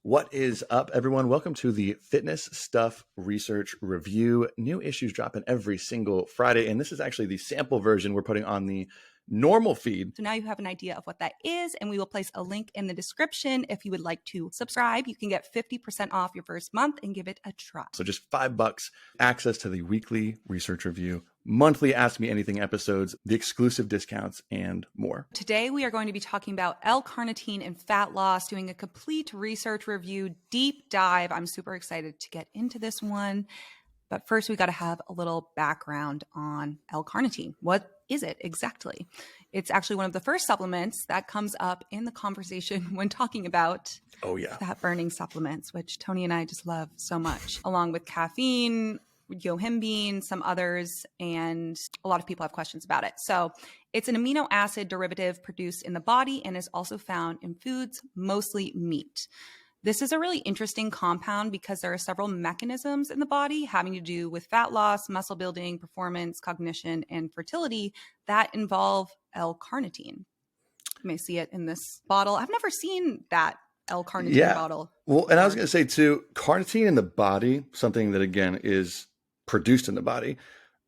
What is up, everyone? Welcome to the Fitness Stuff Research Review. New issues dropping every single Friday, and this is actually the sample version we're putting on the normal feed. So now you have an idea of what that is, and we will place a link in the description. If you would like to subscribe, you can get 50% off your first month and give it a try. So just $5, access to the weekly research review, monthly Ask Me Anything episodes, the exclusive discounts, and more. Today, we are going to be talking about L-carnitine and fat loss, doing a complete research review, deep dive. I'm super excited to get into this one. But first, we got to have a little background on L-carnitine. What is it exactly? It's actually one of the first supplements that comes up in the conversation when talking about fat-burning supplements, which Tony and I just love so much, along with caffeine, yohimbine, some others, and a lot of people have questions about it. So it's an amino acid derivative produced in the body and is also found in foods, mostly meat. This is a really interesting compound because there are several mechanisms in the body having to do with fat loss, muscle building, performance, cognition, and fertility that involve L-carnitine. You may see it in this bottle. I've never seen that L-carnitine bottle. Well, and I was going to say too, carnitine in the body, something that again is produced in the body.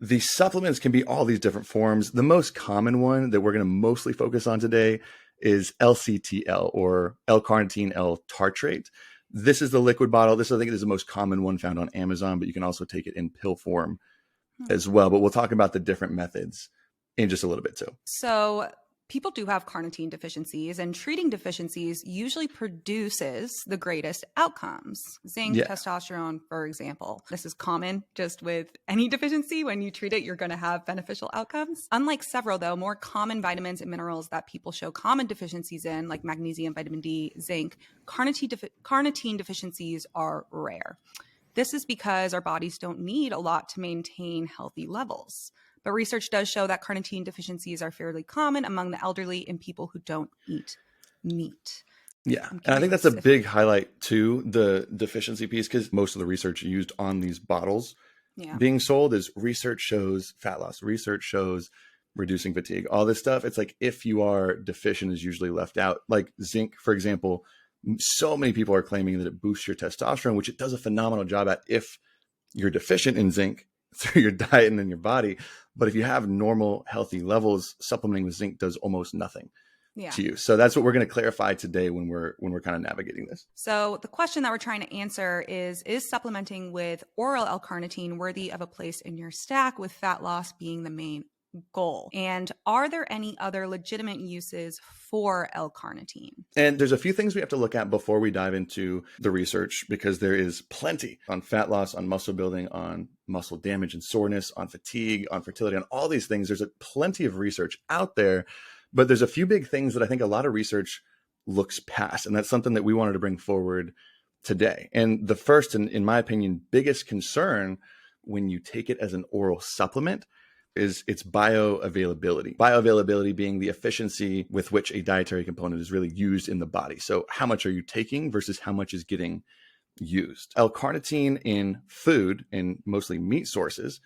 The supplements can be all these different forms. The most common one that we're going to mostly focus on today is LCTL, or L-carnitine L-tartrate. This is the liquid bottle. This, I think, is the most common one found on Amazon, but you can also take it in pill form as well. But we'll talk about the different methods in just a little bit too. So people do have carnitine deficiencies, and treating deficiencies usually produces the greatest outcomes. Zinc, testosterone, for example. This is common just with any deficiency. When you treat it, you're going to have beneficial outcomes. Unlike several, though, more common vitamins and minerals that people show common deficiencies in, like magnesium, vitamin D, zinc, carnitine deficiencies are rare. This is because our bodies don't need a lot to maintain healthy levels. But research does show that carnitine deficiencies are fairly common among the elderly and people who don't eat meat. Yeah. And I think that's a big highlight too, the deficiency piece, because most of the research used on these bottles being sold is research shows fat loss, research shows reducing fatigue, all this stuff. It's like if you are deficient is usually left out. Like zinc, for example, so many people are claiming that it boosts your testosterone, which it does a phenomenal job at if you're deficient in zinc through your diet and in your body. But if you have normal, healthy levels, supplementing with zinc does almost nothing to you. So that's what we're going to clarify today when we're kind of navigating this. So the question that we're trying to answer is supplementing with oral L-carnitine worthy of a place in your stack, with fat loss being the main goal? And are there any other legitimate uses for L-carnitine? And there's a few things we have to look at before we dive into the research, because there is plenty on fat loss, on muscle building, on muscle damage and soreness, on fatigue, on fertility, on all these things. There's plenty of research out there, but there's a few big things that I think a lot of research looks past. And that's something that we wanted to bring forward today. And the first, and in my opinion, biggest concern when you take it as an oral supplement is its bioavailability. Bioavailability being the efficiency with which a dietary component is really used in the body. So how much are you taking versus how much is getting used? L-carnitine in food, and mostly meat sources,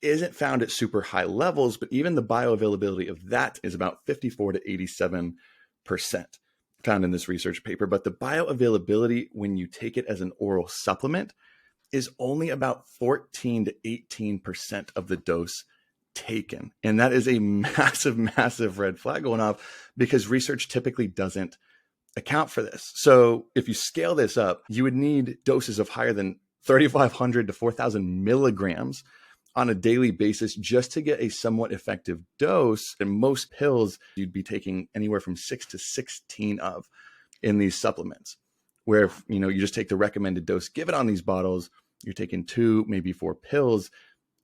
isn't found at super high levels, but even the bioavailability of that is about 54 to 87% found in this research paper. But the bioavailability when you take it as an oral supplement is only about 14 to 18% of the dose taken. And that is a massive, massive red flag going off, because research typically doesn't account for this. So if you scale this up, you would need doses of higher than 3,500 to 4,000 milligrams on a daily basis just to get a somewhat effective dose. And most pills you'd be taking anywhere from 6 to 16 of in these supplements, where if, you just take the recommended dose given on these bottles, you're taking 2, maybe 4 pills,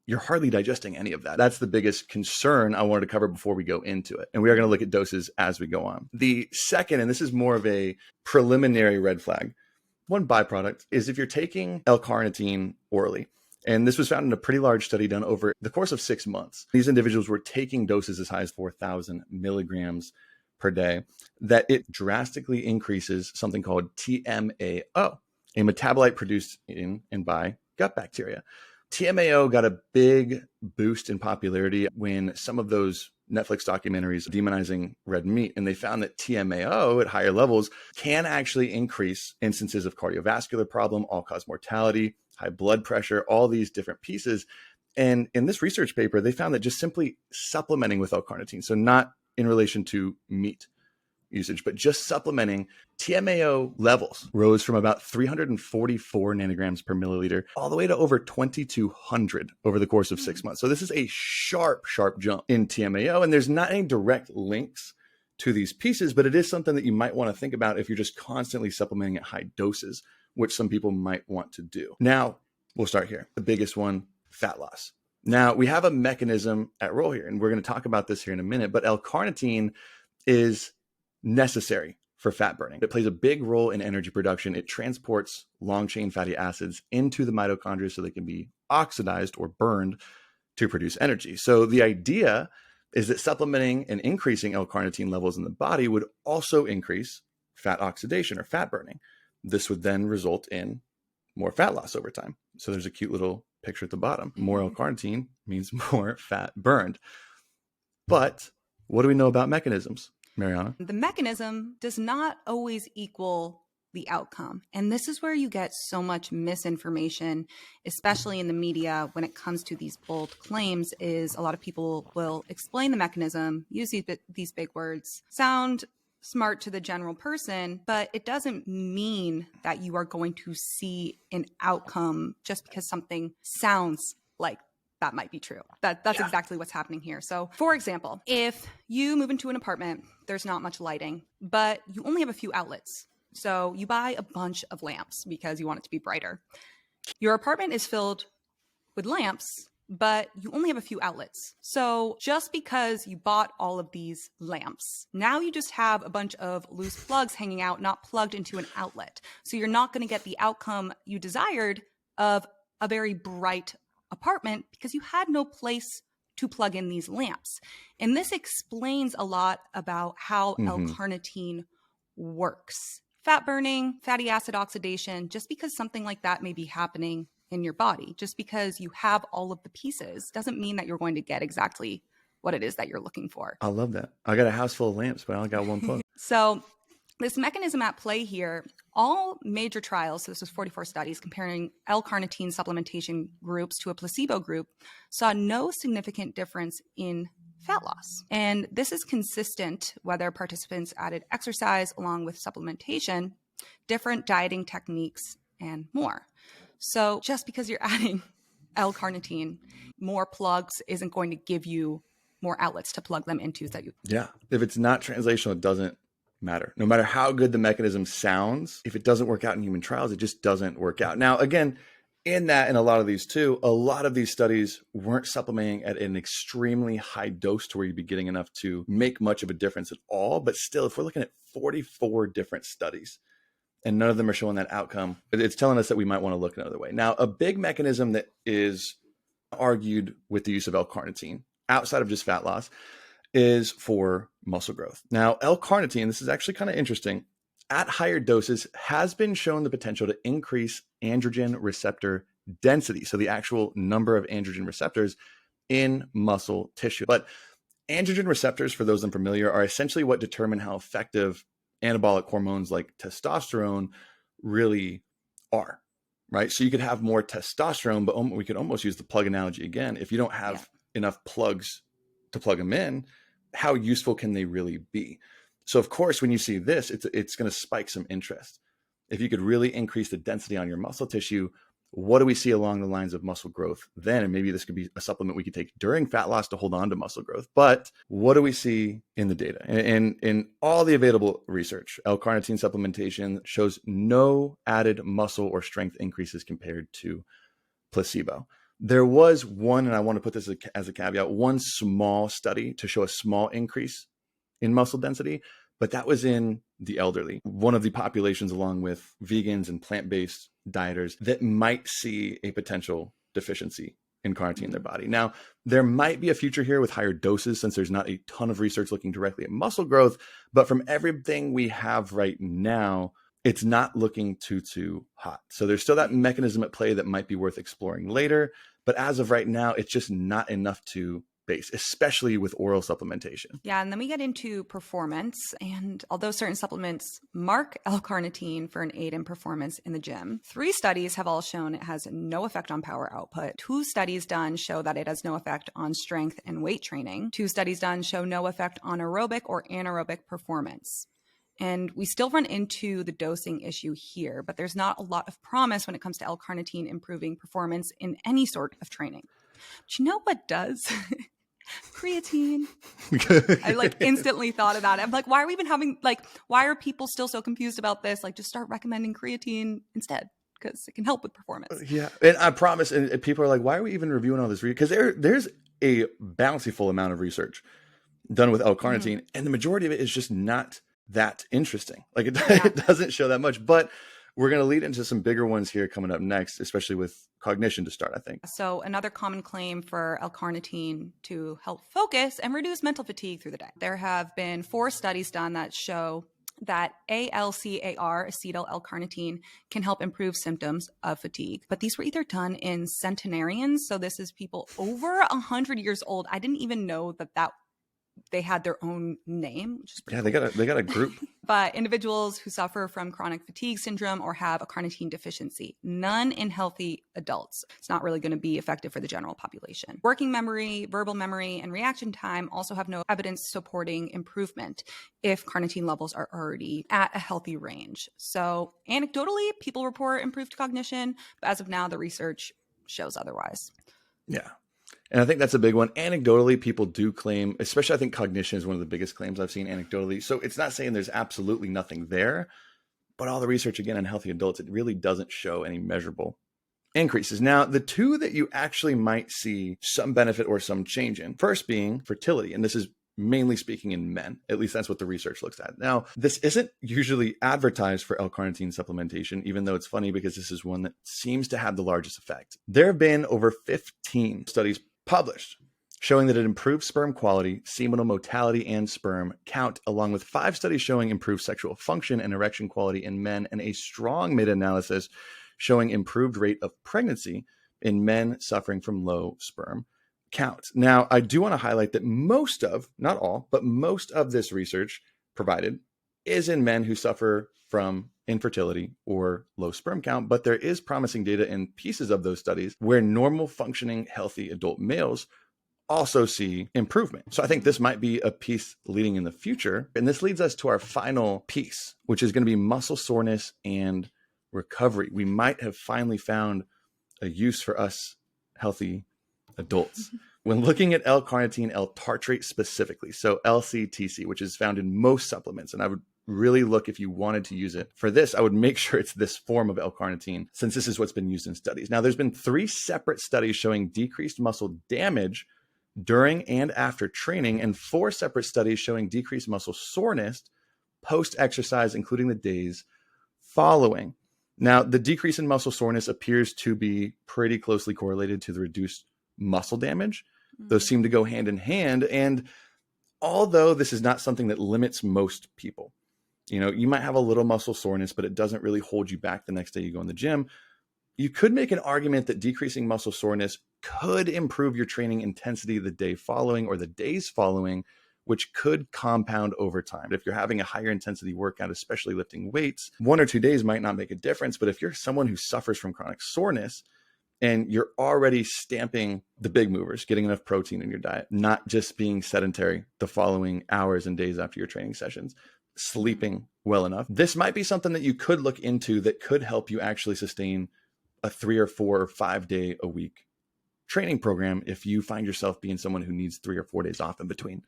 you're hardly digesting any of that. That's the biggest concern I wanted to cover before we go into it. And we are going to look at doses as we go on. The second, and this is more of a preliminary red flag, one byproduct is if you're taking L-carnitine orally, and this was found in a pretty large study done over the course of 6 months. These individuals were taking doses as high as 4,000 milligrams per day, that it drastically increases something called TMAO, a metabolite produced in and by gut bacteria. TMAO got a big boost in popularity when some of those Netflix documentaries demonizing red meat, and they found that TMAO at higher levels can actually increase instances of cardiovascular problem, all-cause mortality, high blood pressure, all these different pieces. And in this research paper, they found that just simply supplementing with L-carnitine, so not in relation to meat usage, but just supplementing, TMAO levels rose from about 344 nanograms per milliliter all the way to over 2,200 over the course of 6 months. So this is a sharp jump in TMAO, and there's not any direct links to these pieces, but it is something that you might want to think about if you're just constantly supplementing at high doses, which some people might want to do. Now, we'll start here. The biggest one, fat loss. Now, we have a mechanism at role here, and we're going to talk about this here in a minute, but L-carnitine is necessary for fat burning. It plays a big role in energy production. It transports long-chain fatty acids into the mitochondria so they can be oxidized or burned to produce energy. So the idea is that supplementing and increasing L-carnitine levels in the body would also increase fat oxidation or fat burning. This would then result in more fat loss over time. So there's a cute little picture at the bottom. More L-carnitine means more fat burned. But what do we know about mechanisms, Mariana? The mechanism does not always equal the outcome. And this is where you get so much misinformation, especially in the media when it comes to these bold claims, is a lot of people will explain the mechanism, use these big words, sound smart to the general person, but it doesn't mean that you are going to see an outcome just because something sounds like that might be true. That's exactly what's happening here. So for example, if you move into an apartment, there's not much lighting, but you only have a few outlets. So you buy a bunch of lamps because you want it to be brighter. Your apartment is filled with lamps, but you only have a few outlets. So just because you bought all of these lamps, now you just have a bunch of loose plugs hanging out, not plugged into an outlet. So you're not going to get the outcome you desired of a very bright apartment because you had no place to plug in these lamps. And this explains a lot about how L-carnitine works. Fat burning, fatty acid oxidation, just because something like that may be happening in your body, just because you have all of the pieces doesn't mean that you're going to get exactly what it is that you're looking for. I love that. I got a house full of lamps, but I only got one plug. So this mechanism at play here, all major trials, so this was 44 studies comparing L-carnitine supplementation groups to a placebo group, saw no significant difference in fat loss. And this is consistent whether participants added exercise along with supplementation, different dieting techniques, and more. So just because you're adding L-carnitine, more plugs isn't going to give you more outlets to plug them into. Yeah. If it's not translational, it doesn't matter. No matter how good the mechanism sounds, if it doesn't work out in human trials, it just doesn't work out. Now, again, in that, and a lot of these too, a lot of these studies weren't supplementing at an extremely high dose to where you'd be getting enough to make much of a difference at all. But still, if we're looking at 44 different studies and none of them are showing that outcome, it's telling us that we might want to look another way. Now, a big mechanism that is argued with the use of L-carnitine outside of just fat loss is for muscle growth. Now, L-carnitine, this is actually kind of interesting, at higher doses has been shown the potential to increase androgen receptor density. So the actual number of androgen receptors in muscle tissue. But androgen receptors, for those unfamiliar, are essentially what determine how effective anabolic hormones like testosterone really are, right? So you could have more testosterone, but we could almost use the plug analogy again. If you don't have enough plugs to plug them in, how useful can they really be? So of course, when you see this, it's going to spike some interest. If you could really increase the density on your muscle tissue, what do we see along the lines of muscle growth then? And maybe this could be a supplement we could take during fat loss to hold on to muscle growth. But what do we see in the data? And in all the available research, L-carnitine supplementation shows no added muscle or strength increases compared to placebo. There was one, and I want to put this as a caveat, one small study to show a small increase in muscle density, but that was in the elderly, one of the populations along with vegans and plant-based dieters that might see a potential deficiency in carnitine in their body. Now, there might be a future here with higher doses since there's not a ton of research looking directly at muscle growth, but from everything we have right now, it's not looking too hot. So there's still that mechanism at play that might be worth exploring later, But as of right now, it's just not enough to base, especially with oral supplementation. Yeah, and then we get into performance. And although certain supplements mark L-carnitine for an aid in performance in the gym, 3 studies have all shown it has no effect on power output. 2 studies done show that it has no effect on strength and weight training. 2 studies done show no effect on aerobic or anaerobic performance. And we still run into the dosing issue here, but there's not a lot of promise when it comes to L-carnitine improving performance in any sort of training. But you know what does? Creatine. I instantly thought of that. I'm like, why are we even having why are people still so confused about this? Just start recommending creatine instead, because it can help with performance. Yeah. And I promise, and people are like, why are we even reviewing all this? Because there's a bountiful amount of research done with L-carnitine, and the majority of it is just not that interesting. It doesn't show that much, but we're going to lead into some bigger ones here coming up next, especially with cognition to start, I think. So another common claim for L-carnitine to help focus and reduce mental fatigue through the day. There have been 4 studies done that show that ALCAR, acetyl L-carnitine, can help improve symptoms of fatigue. But these were either done in centenarians, so this is people over 100 years old. I didn't even know that they had their own name, which is pretty cool. They got a group. But individuals who suffer from chronic fatigue syndrome or have a carnitine deficiency, none in healthy adults. It's not really going to be effective for the general population. Working memory, verbal memory, and reaction time also have no evidence supporting improvement if carnitine levels are already at a healthy range. So anecdotally, people report improved cognition, but as of now, the research shows otherwise. Yeah. And I think that's a big one. Anecdotally, people do claim, especially I think cognition is one of the biggest claims I've seen anecdotally. So it's not saying there's absolutely nothing there, but all the research, again, on healthy adults, it really doesn't show any measurable increases. Now, the 2 that you actually might see some benefit or some change in, first being fertility. And this is mainly speaking in men. At least that's what the research looks at. Now, this isn't usually advertised for L-carnitine supplementation, even though it's funny because this is one that seems to have the largest effect. There have been over 15 studies published showing that it improves sperm quality, seminal motility, and sperm count, along with 5 studies showing improved sexual function and erection quality in men, and a strong meta-analysis showing improved rate of pregnancy in men suffering from low sperm count. Now, I do want to highlight that most of, not all, but most of this research provided is in men who suffer from infertility or low sperm count, but there is promising data in pieces of those studies where normal functioning healthy adult males also see improvement. So I think this might be a piece leading in the future. And this leads us to our final piece, which is going to be muscle soreness and recovery. We might have finally found a use for us healthy adults. When looking at L-carnitine, L-tartrate specifically, so LCTC, which is found in most supplements, and I would really look, if you wanted to use it for this, I would make sure it's this form of L-carnitine, since this is what's been used in studies. Now, there's been 3 separate studies showing decreased muscle damage during and after training, and 4 separate studies showing decreased muscle soreness post-exercise, including the days following. Now, the decrease in muscle soreness appears to be pretty closely correlated to the reduced muscle damage. Those seem to go hand in hand. And although this is not something that limits most people, you might have a little muscle soreness, but it doesn't really hold you back the next day you go in the gym. You could make an argument that decreasing muscle soreness could improve your training intensity the day following or the days following, which could compound over time. If you're having a higher intensity workout, especially lifting weights, 1 or 2 days might not make a difference. But if you're someone who suffers from chronic soreness, and you're already stamping the big movers, getting enough protein in your diet, not just being sedentary the following hours and days after your training sessions, sleeping well enough, this might be something that you could look into that could help you actually sustain a 3 or 4 or 5 day a week training program if you find yourself being someone who needs 3 or 4 days off in between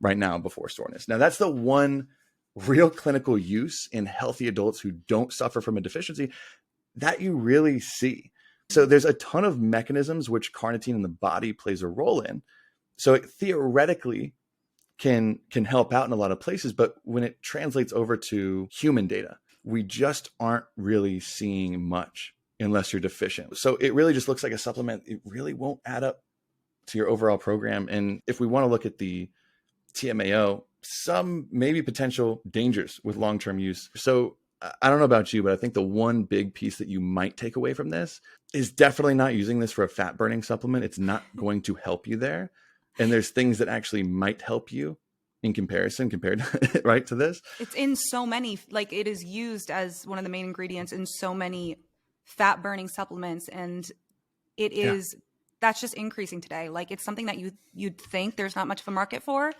right now before soreness. Now, that's the one real clinical use in healthy adults who don't suffer from a deficiency that you really see. So there's a ton of mechanisms which carnitine in the body plays a role in. So it theoretically can help out in a lot of places, but when it translates over to human data, we just aren't really seeing much unless you're deficient. So it really just looks like a supplement. It really won't add up to your overall program. And if we want to look at the TMAO, some maybe potential dangers with long-term use. So I don't know about you, but I think the one big piece that you might take away from this is definitely not using this for a fat burning supplement. It's not going to help you there. And there's things that actually might help you in comparison compared right to this. It's in so many, like it is used as one of the main ingredients in so many fat burning supplements. And it is, that's just increasing today. Like it's something that you'd think there's not much of a market for,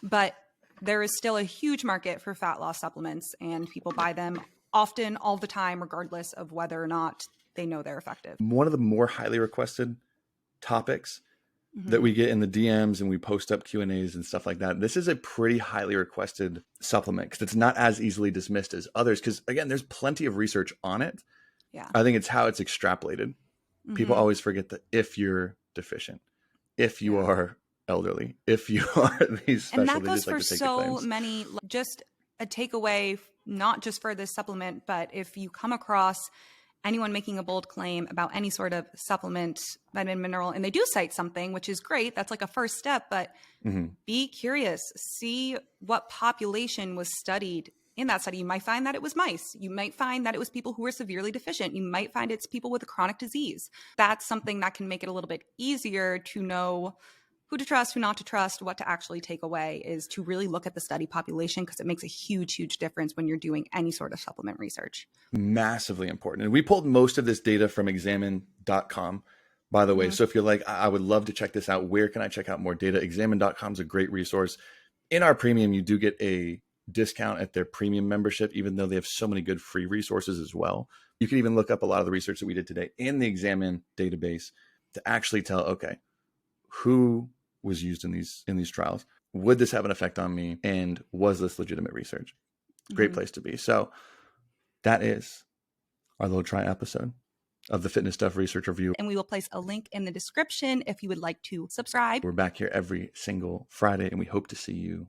but there is still a huge market for fat loss supplements, and people buy them often, all the time, regardless of whether or not they know they're effective. One of the more highly requested topics that we get in the DMs, and we post up Q&As and stuff like that. This is a pretty highly requested supplement because it's not as easily dismissed as others. Because again, there's plenty of research on it. Yeah. I think it's how it's extrapolated. People always forget that if you're deficient, if you are elderly, if you are these special, and that goes for like so many. Just a takeaway, not just for this supplement, but if you come across anyone making a bold claim about any sort of supplement, vitamin, mineral, and they do cite something, which is great. That's like a first step, but be curious, see what population was studied in that study. You might find that it was mice. You might find that it was people who were severely deficient. You might find it's people with a chronic disease. That's something that can make it a little bit easier to know who to trust, who not to trust, what to actually take away, is to really look at the study population, because it makes a huge, huge difference when you're doing any sort of supplement research. Massively important. And we pulled most of this data from examine.com, by the way. So if you're like, I would love to check this out, where can I check out more data? Examine.com is a great resource. In our premium, you do get a discount at their premium membership, even though they have so many good free resources as well. You can even look up a lot of the research that we did today in the Examine database to actually tell, okay, who was used in these trials? Would this have an effect on me? And was this legitimate research? Great place to be. So that is our little try episode of the Fitness Stuff Research Review. And we will place a link in the description if you would like to subscribe. We're back here every single Friday, and we hope to see you